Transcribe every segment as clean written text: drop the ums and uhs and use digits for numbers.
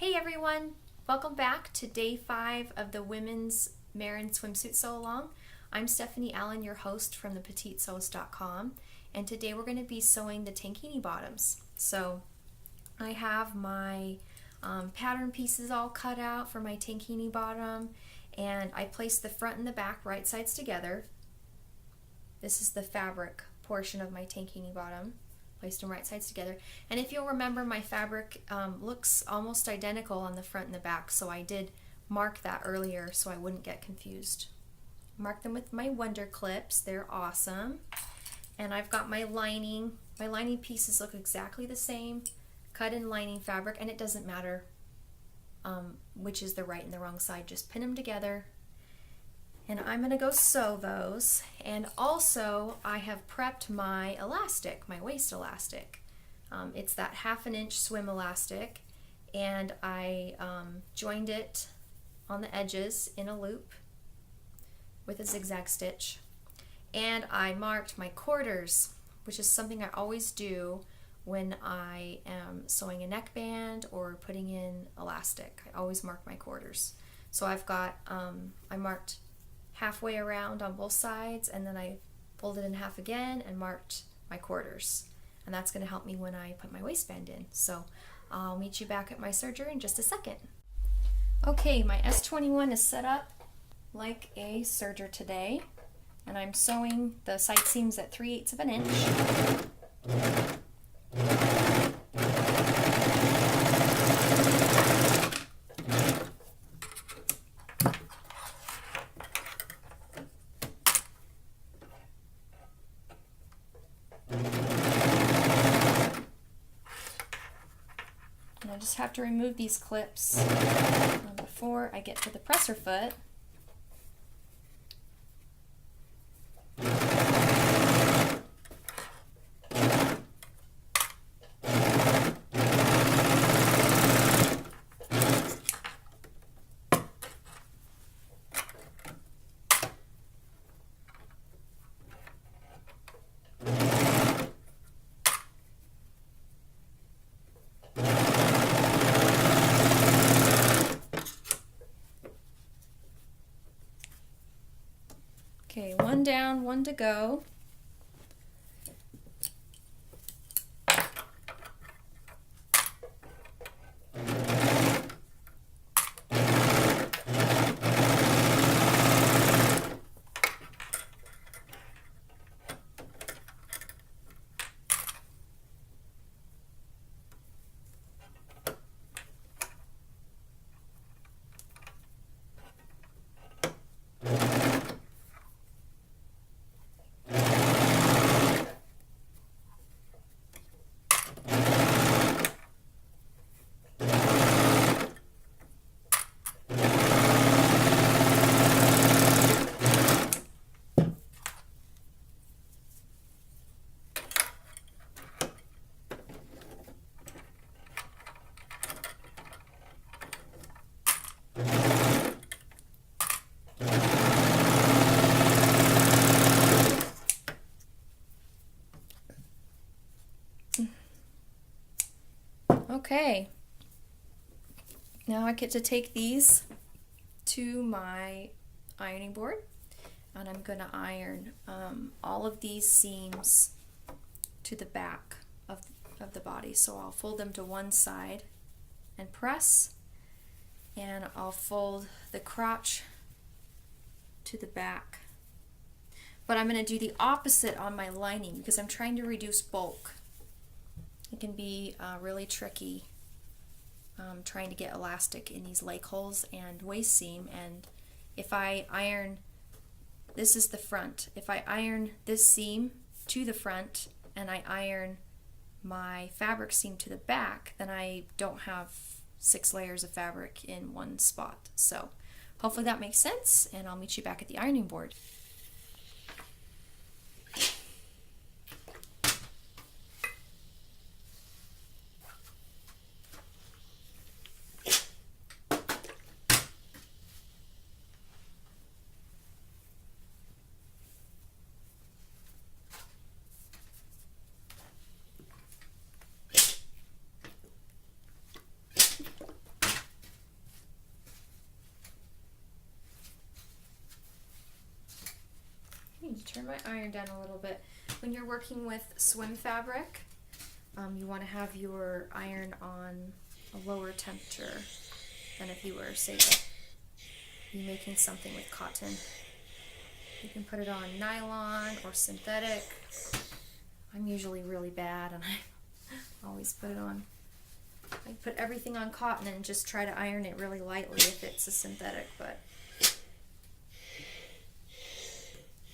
Hey everyone, welcome back to day 5 of the Women's Mairin Swimsuit Sew Along. I'm Stephanie Allen, your host from thepetitesews.com, and today we're going to be sewing the Tankini bottoms. So I have my pattern pieces all cut out for my Tankini bottom, and I placed the front and the back right sides together. This is the fabric portion of my Tankini bottom. Placed them right sides together, and if you'll remember, my fabric looks almost identical on the front and the back, so I did mark that earlier so I wouldn't get confused. Mark them with my Wonder Clips. They're awesome. And I've got my lining. My lining pieces look exactly the same, cut in lining fabric, and it doesn't matter which is the right and the wrong side. Just pin them together, and I'm going to go sew those. And also I have prepped my elastic, my waist elastic. It's that 1/2 inch swim elastic, and I joined it on the edges in a loop with a zigzag stitch. And I marked my quarters, which is something I always do when I am sewing a neckband or putting in elastic. I always mark my quarters. So I've got, I marked halfway around on both sides, and then I folded in half again and marked my quarters, and that's going to help me when I put my waistband in. So I'll meet you back at my serger in just a second. Okay, my S21 is set up like a serger today, and I'm sewing the side seams at 3/8 of an inch. I just have to remove these clips before I get to the presser foot. Okay, one down, one to go. Okay, now I get to take these to my ironing board, and I'm going to iron all of these seams to the back of the body. So I'll fold them to one side and press, and I'll fold the crotch to the back. But I'm going to do the opposite on my lining because I'm trying to reduce bulk. It can be really tricky trying to get elastic in these leg holes and waist seam, and if I iron, this is the front, if I iron this seam to the front and I iron my fabric seam to the back, then I don't have 6 layers of fabric in one spot. So hopefully that makes sense, and I'll meet you back at the ironing board. turn my iron down a little bit. When you're working with swim fabric, you want to have your iron on a lower temperature than if you were, say, you're making something with cotton. You can put it on nylon or synthetic. I'm usually really bad and I always put it on. I put everything on cotton and just try to iron it really lightly if it's a synthetic, but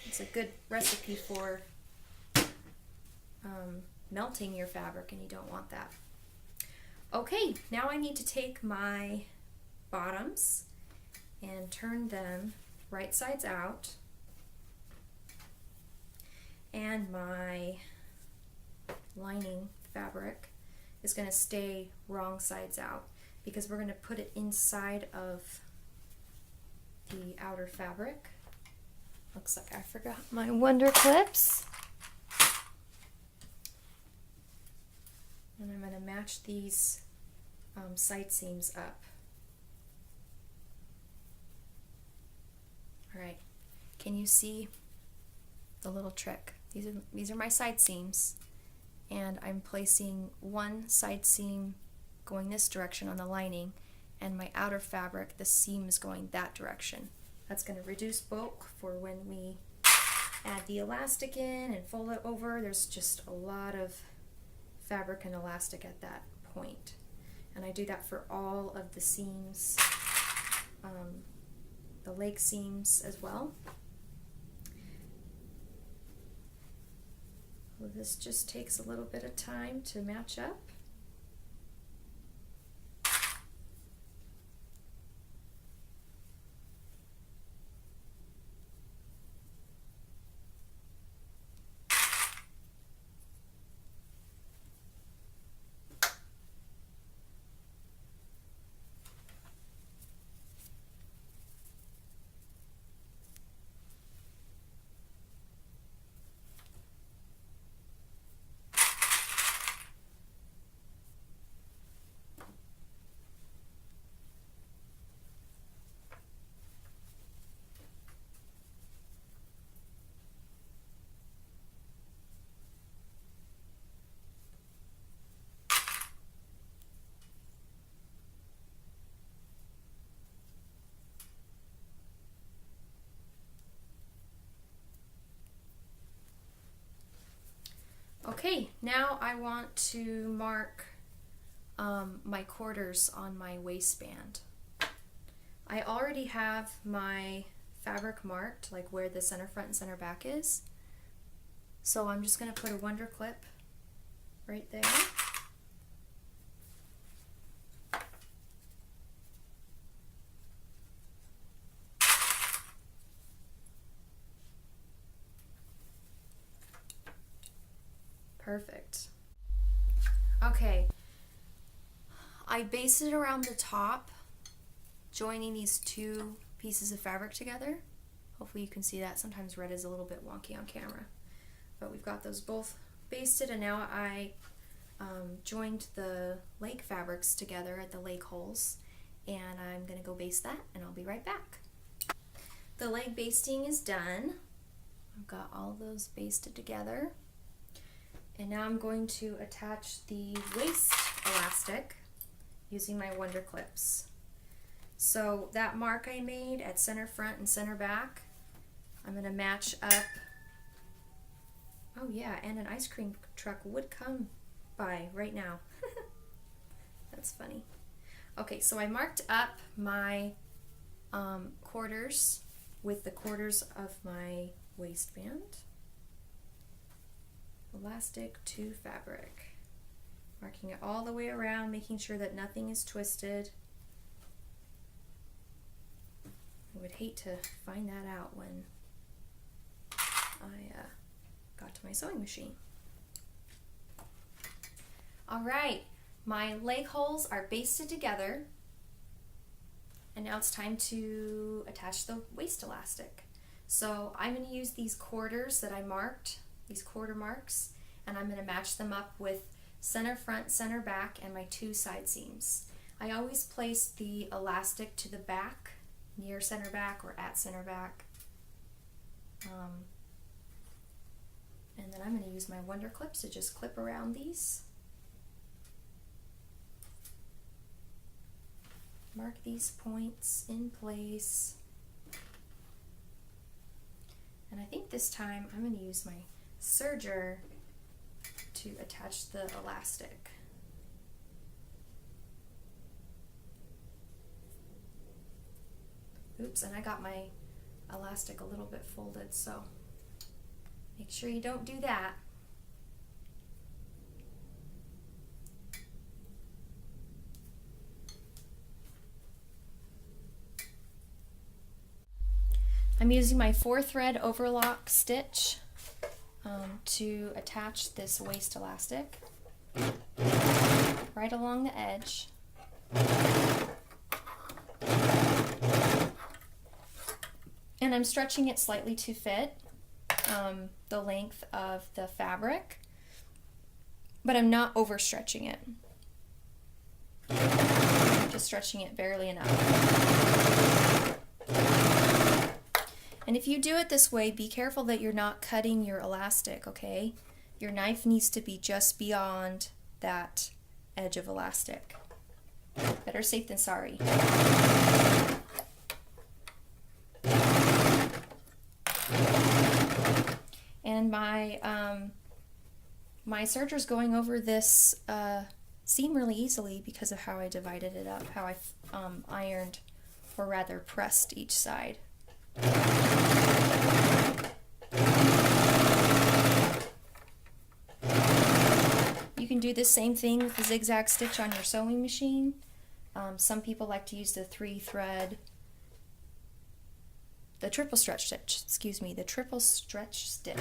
it's a good recipe for melting your fabric, and you don't want that. Okay, now I need to take my bottoms and turn them right sides out, and my lining fabric is going to stay wrong sides out because we're going to put it inside of the outer fabric. Looks like I forgot my wonder clips. And I'm going to match these side seams up. Alright, can you see the little trick? These are my side seams, and I'm placing one side seam going this direction on the lining, and my outer fabric, the seam is going that direction. That's going to reduce bulk for when we add the elastic in and fold it over. There's just a lot of fabric and elastic at that point. And I do that for all of the seams, the leg seams as well. Well, this just takes a little bit of time to match up. Okay, now I want to mark my quarters on my waistband. I already have my fabric marked, like where the center front and center back is. So I'm just going to put a wonder clip right there. Perfect. Okay, I basted around the top, joining these two pieces of fabric together. Hopefully you can see that. Sometimes red is a little bit wonky on camera, but we've got those both basted, and now I joined the leg fabrics together at the leg holes, and I'm going to go baste that, and I'll be right back. The leg basting is done. I've got all those basted together. And now I'm going to attach the waist elastic using my wonder clips. So that mark I made at center front and center back, I'm going to match up. Oh yeah, and an ice cream truck would come by right now. That's funny. Okay, so I marked up my quarters with the quarters of my waistband. Elastic to fabric, marking it all the way around, making sure that nothing is twisted. I would hate to find that out when I got to my sewing machine. Alright, my leg holes are basted together, and now it's time to attach the waist elastic. So I'm going to use these quarters that I marked, these quarter marks, and I'm going to match them up with center front, center back, and my two side seams. I always place the elastic to the back, near center back or at center back. And then I'm going to use my Wonder Clips to just clip around these. Mark these points in place. And I think this time I'm going to use my serger to attach the elastic. Oops, and I got my elastic a little bit folded, so make sure you don't do that. I'm using my 4-thread overlock stitch to attach this waist elastic right along the edge. And I'm stretching it slightly to fit the length of the fabric, but I'm not overstretching it. I'm just stretching it barely enough. And if you do it this way, be careful that you're not cutting your elastic, okay? Your knife needs to be just beyond that edge of elastic. Better safe than sorry. And my serger's going over this seam really easily because of how I divided it up, how I ironed, or rather pressed each side. You can do the same thing with the zigzag stitch on your sewing machine. Some people like to use the 3-thread, the triple stretch stitch, excuse me, the triple stretch stitch.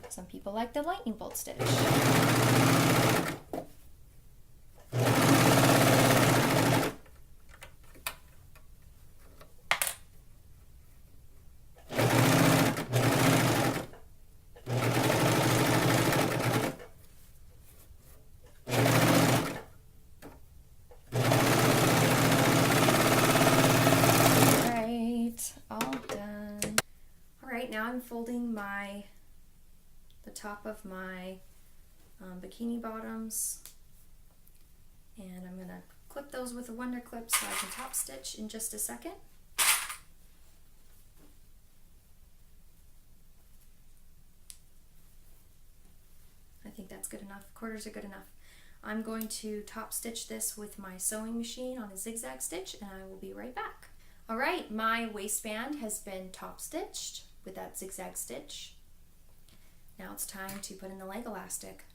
Some people like the lightning bolt stitch. Now I'm folding the top of my bikini bottoms, and I'm going to clip those with a Wonder Clip so I can top stitch in just a second. I think that's good enough. Quarters are good enough. I'm going to top stitch this with my sewing machine on a zigzag stitch, and I will be right back. Alright, my waistband has been top stitched with that zigzag stitch. Now it's time to put in the leg elastic.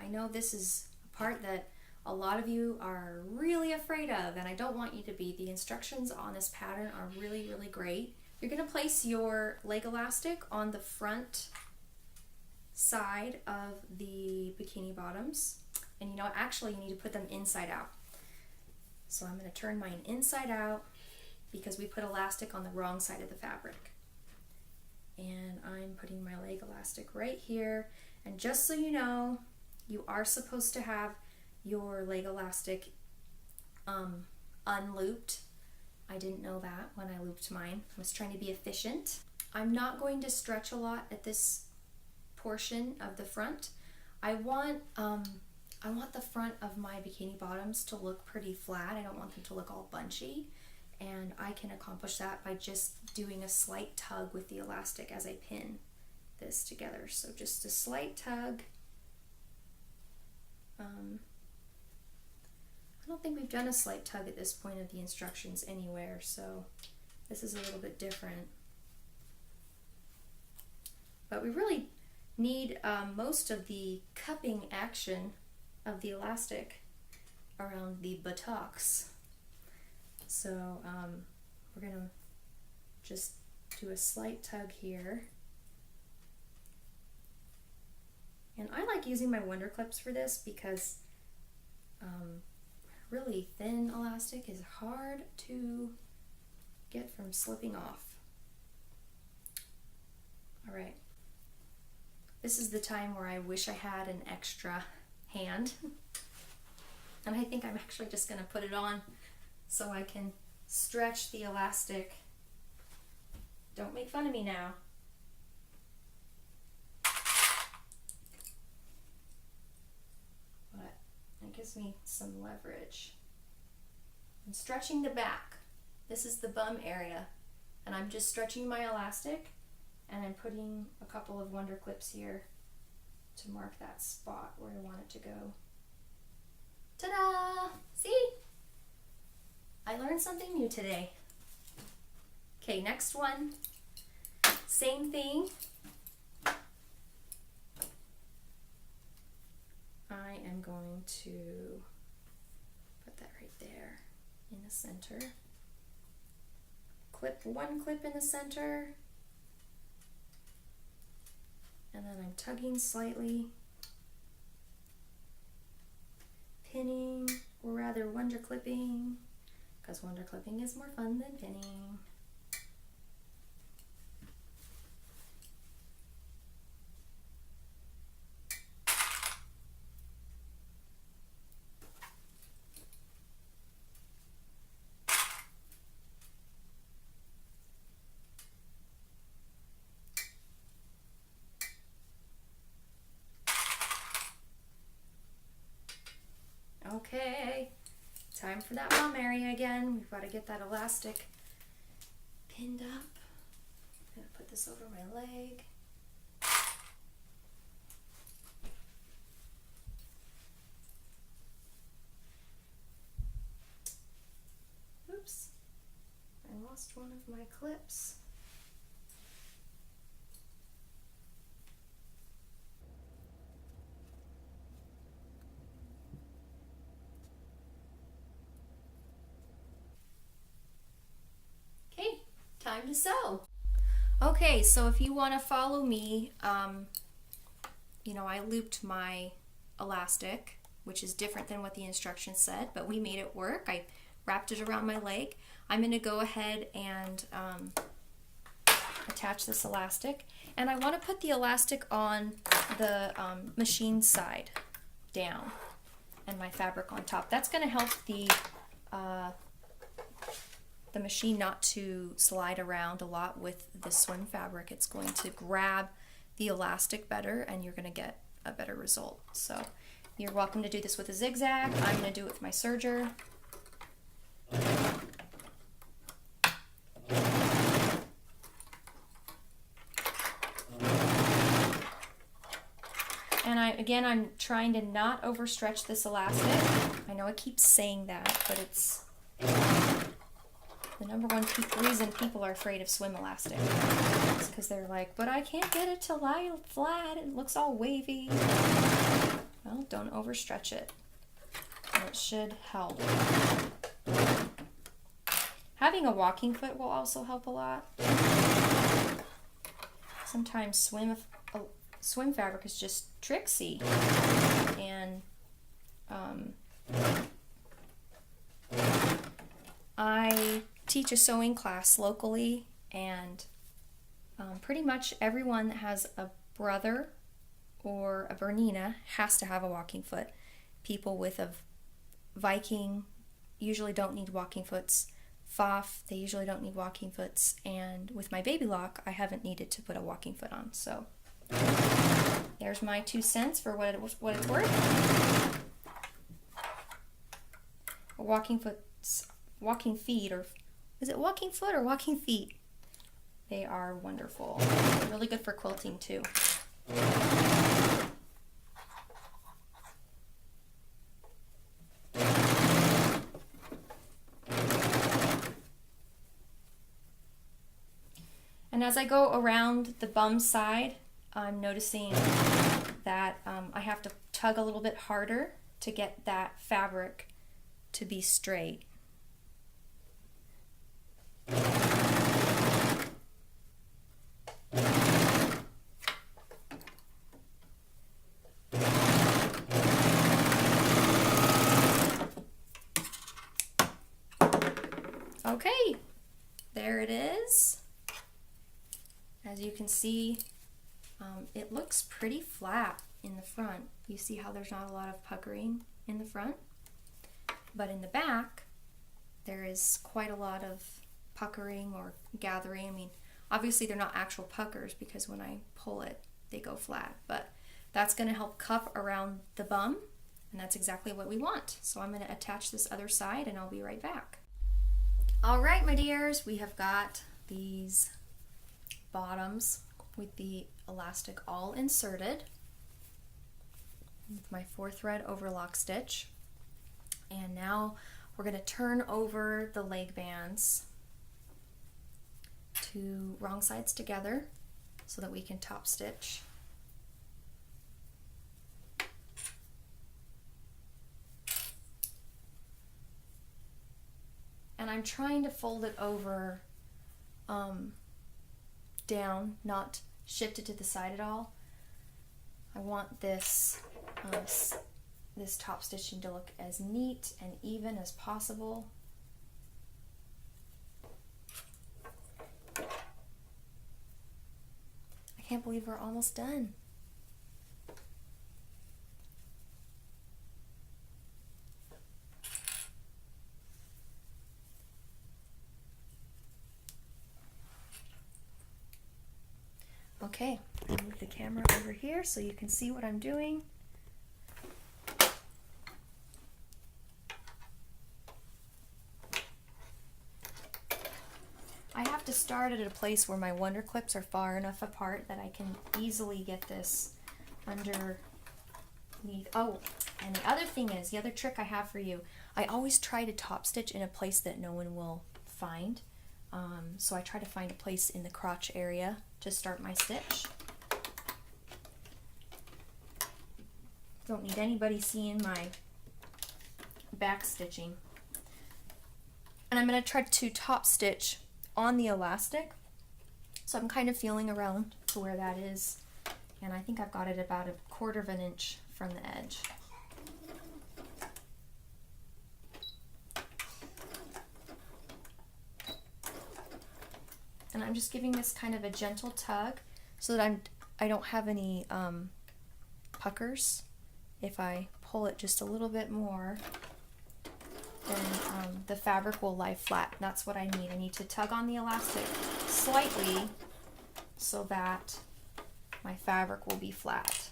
I know this is a part that a lot of you are really afraid of, and I don't want you to be. The instructions on this pattern are really, really great. You're going to place your leg elastic on the front side of the bikini bottoms, and you know, actually you need to put them inside out. So I'm going to turn mine inside out because we put elastic on the wrong side of the fabric. And I'm putting my leg elastic right here. And just so you know, you are supposed to have your leg elastic unlooped. I didn't know that when I looped mine. I was trying to be efficient. I'm not going to stretch a lot at this portion of the front. I want the front of my bikini bottoms to look pretty flat. I don't want them to look all bunchy. And I can accomplish that by just doing a slight tug with the elastic as I pin this together. So just a slight tug. I don't think we've done a slight tug at this point of the instructions anywhere, so this is a little bit different. But we really need most of the cupping action of the elastic around the buttocks. So we're going to just do a slight tug here. And I like using my Wonder Clips for this because really thin elastic is hard to get from slipping off. All right. This is the time where I wish I had an extra hand. And I think I'm actually just going to put it on so I can stretch the elastic. Don't make fun of me now. gives me some leverage. I'm stretching the back. This is the bum area, and I'm just stretching my elastic, and I'm putting a couple of wonder clips here to mark that spot where I want it to go. Ta-da! See? I learned something new today. Okay, next one. Same thing. I am going to put that right there in the center. Clip one clip in the center. And then I'm tugging slightly, pinning, or rather wonder clipping, because wonder clipping is more fun than pinning. Okay, time for that bum area again. We've got to get that elastic pinned up. I'm going to put this over my leg. Oops, I lost one of my clips. Time to sew. Okay, so if you want to follow me, you know, I looped my elastic, which is different than what the instructions said, but we made it work. I wrapped it around my leg. I'm going to go ahead and attach this elastic, and I want to put the elastic on the machine side down and my fabric on top. That's going to help the machine not to slide around a lot with the swim fabric. It's going to grab the elastic better, and you're going to get a better result. So you're welcome to do this with a zigzag. I'm going to do it with my serger. And I'm trying to not overstretch this elastic. I know I keep saying that, but it's the number one reason people are afraid of swim elastic. It's because they're like, but I can't get it to lie flat. It looks all wavy. Well, don't overstretch it. And it should help. Having a walking foot will also help a lot. Sometimes swim fabric is just tricksy. And I teach a sewing class locally, and pretty much everyone that has a brother or a Bernina has to have a walking foot. People with a Viking usually don't need walking foots. Pfaff, they usually don't need walking foots. And with my baby lock, I haven't needed to put a walking foot on. So there's my 2 cents for what it's worth. A walking feet, or is it walking foot or walking feet? They are wonderful. They're really good for quilting too. And as I go around the bum side, I'm noticing that I have to tug a little bit harder to get that fabric to be straight. Okay, there it is. As you can see, it looks pretty flat in the front. You see how there's not a lot of puckering in the front, but in the back there is quite a lot of puckering or gathering. I mean, obviously they're not actual puckers because when I pull it they go flat, but that's going to help cup around the bum And that's exactly what we want. So I'm going to attach this other side and I'll be right back. All right, my dears, we have got these bottoms with the elastic all inserted with my 4-thread overlock stitch. And now we're going to turn over the leg bands to wrong sides together so that we can top stitch. And I'm trying to fold it over down, not shift it to the side at all. I want this this top stitching to look as neat and even as possible. I can't believe we're almost done. Okay, I'll move the camera over here so you can see what I'm doing. I have to start at a place where my wonder clips are far enough apart that I can easily get this underneath. Oh, and the other thing is, the other trick I have for you, I always try to top stitch in a place that no one will find. So I try to find a place in the crotch area to start my stitch. Don't need anybody seeing my back stitching. And I'm going to try to top stitch on the elastic. So I'm kind of feeling around to where that is. And I think I've got it about 1/4 of an inch from the edge. And I'm just giving this kind of a gentle tug so that I don't have any puckers. If I pull it just a little bit more, then the fabric will lie flat. That's what I need. I need to tug on the elastic slightly so that my fabric will be flat.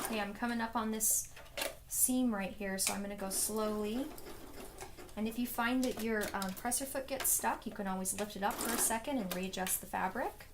Okay, I'm coming up on this seam right here, so I'm going to go slowly. And if you find that your presser foot gets stuck, you can always lift it up for a second and readjust the fabric.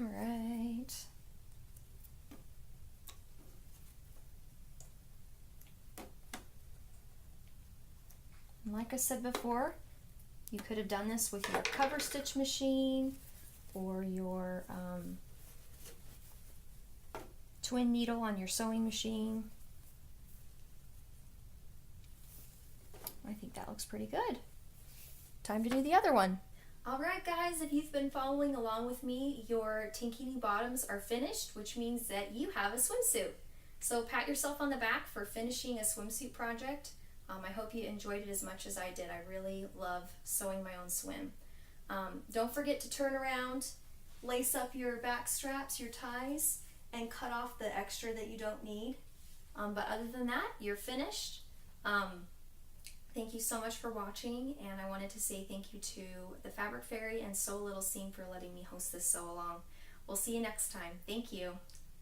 All right. And like I said before, you could have done this with your cover stitch machine or your twin needle on your sewing machine. I think that looks pretty good. Time to do the other one. Alright guys, if you've been following along with me, your Tankini bottoms are finished, which means that you have a swimsuit. So pat yourself on the back for finishing a swimsuit project. I hope you enjoyed it as much as I did. I really love sewing my own swim. Don't forget to turn around, lace up your back straps, your ties, and cut off the extra that you don't need. But other than that, you're finished. Thank you so much for watching, and I wanted to say thank you to the Fabric Fairy and Sew Little Seam for letting me host this sew along. We'll see you next time. Thank you.